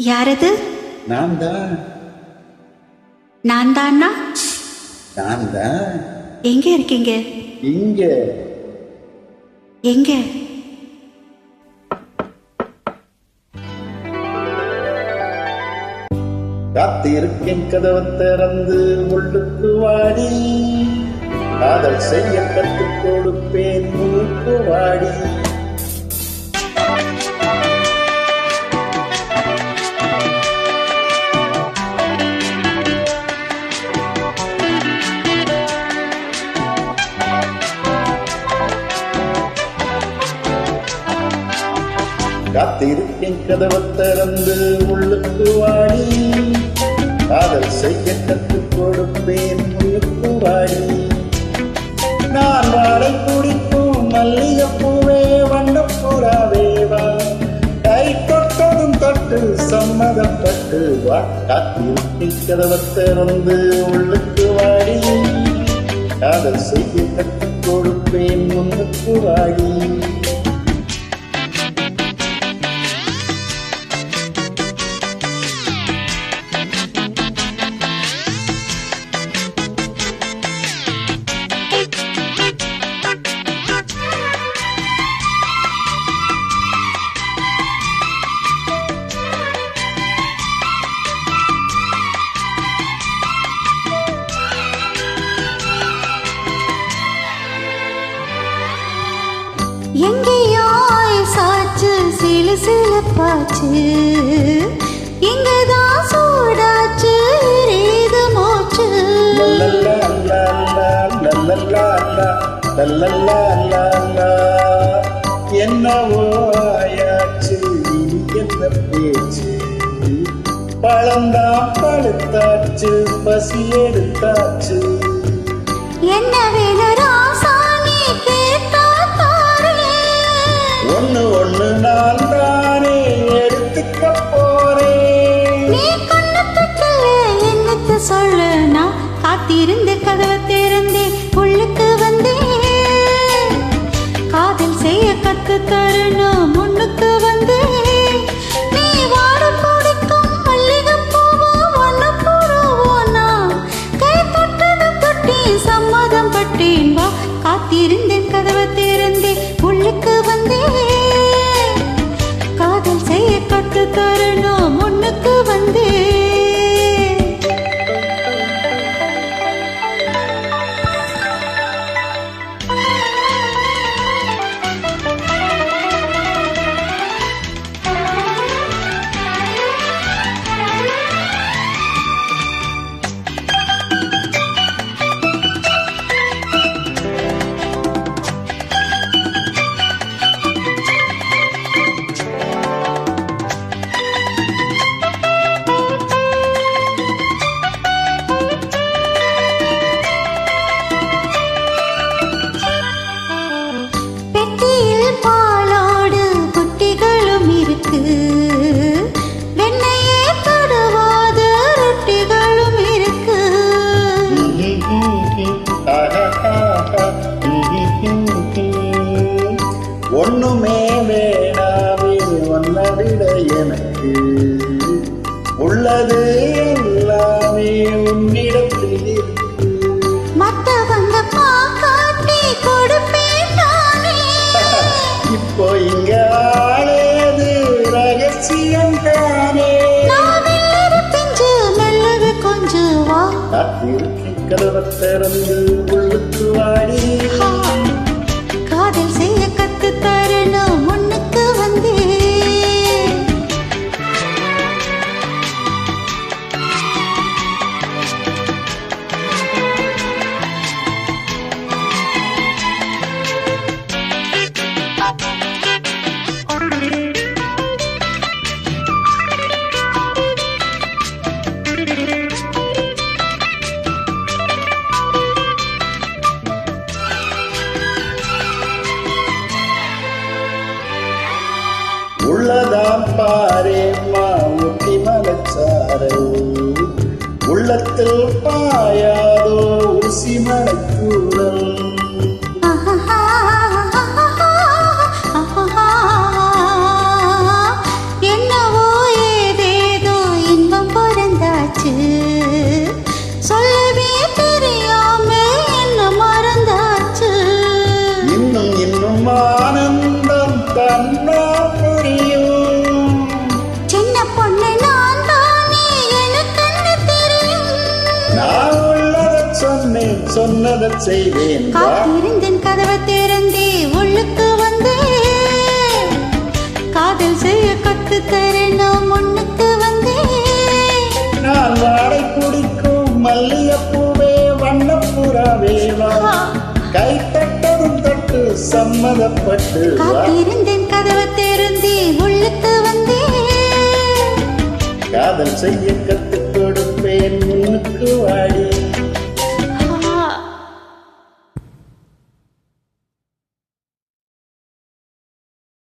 யாரது? நான் தான். நான் தான்னா? நான் தான். எங்க இருக்கீங்க? இங்க. எங்க? காத்திருக்கேன் கதவை திறந்து உள்ளுக்கு வாடி, காதல் செய்ய கற்றுக் கொடுப்பேன் முழுக்கு வாடி. காத்திருக்கேன் கதவை திறந்து உள்ளுக்கு வாடி, காதல் செய்ய கற்றுக் கொடுப்பேன் முழுக்கு வாடி. நான் வாழை குடிக்கும் மல்லிகைப்பூவே வண்ணப்புறாவே வா, கை தொட்டதும் தொட்டு சம்மதப்பட்டு வா. காத்திருக்கேன் கதவை திறந்து உள்ளுக்கு வாடி, காதல் செய்ய கற்றுக் கொடுப்பேன் முன்னுக்கு வாடி. எங்கேயோ சாச்சு சில சில பாச்சு, இங்கதான் சூடாச்சு ரீது மூச்சு. என்னவோ ஆயாச்சு இனி என்ன பேச்சு, பழந்தான் பழுத்தாச்சு பசி எடுத்தாச்சு. என்ன வேணும் ராசாமி கேட்டா தாரே, ஒண்ணு ஒண்ணு நான் தானே எடுத்துக்க போறேன். நீ கண்ணு பட்டல என்னத்த சொல்ல, நான் காத்திருந்து கதவை திறந்தே உள்ளுக்கு வந்தேன். காதல் செய்ய கத்து தரணும் முன்னுக்கு வந்தேன். நீ வாட பிடிக்கும் மல்லிகை பூவோ ஒண்ணு போடுவோனா, கை தொட்டது தொட்டி சம்மதம் பட்டேன் வா. காத்திருந்தேன் கதவை திறந்தேன் உள்ளுக்கு வந்தேன். காதல் செய்ய கத்து தரணும் முன்னுக்கு வந்தேன். பெட்டியில் பாலோடு குட்டிகளும் இருக்கு, வெண்ணையே தடவாத ரொட்டிகளும் இருக்கு. ஒண்ணுமே வேணாவே ஒன்ன விட எனக்கு, உள்ளது எல்லாமே உன்னிடத்தில் இருக்கு. மத்தவங்க பாக்காட்டி கொடுப்பேன் நானே, இப்போ இங்க ஆளேது ரகசியம் தானே. நான் வெள்ளரி பிஞ்சு மெல்லவே கொஞ்சம் வா. காத்திருக்கேன் கதவை திறந்து உள்ளுக்கு வாடி, காதல் செய்ய கத்து தரணும் முன்னுக்கு வந்தேன். உள்ளதான் பாரேம்மா ஊட்டி மலைச்சாரை, உள்ளத்தில் பாயாதோ ஊசி மலைக்கூடல். என்னவோ ஏதே சொன்னதை செய்வேன் வா. காத்திருந்தேன் கதவை திறந்தே உள்ளுக்கு வந்தேன். காதல் செய்ய கத்து தரணும் முன்னுக்கு வந்தேன். நான் வாடை பிடிக்கும் மல்லிகைப்பூவே வண்ணப்புறாவே வா. கை தட்டதும் தட்டு சம்மதப்பட்டு வா. காத்திருந்தேன் கதவை திறந்தே உள்ளுக்கு வந்தேன். காதல் செய்ய கற்றுக் கொடுப்பேன் முன்னுக்கு வாடி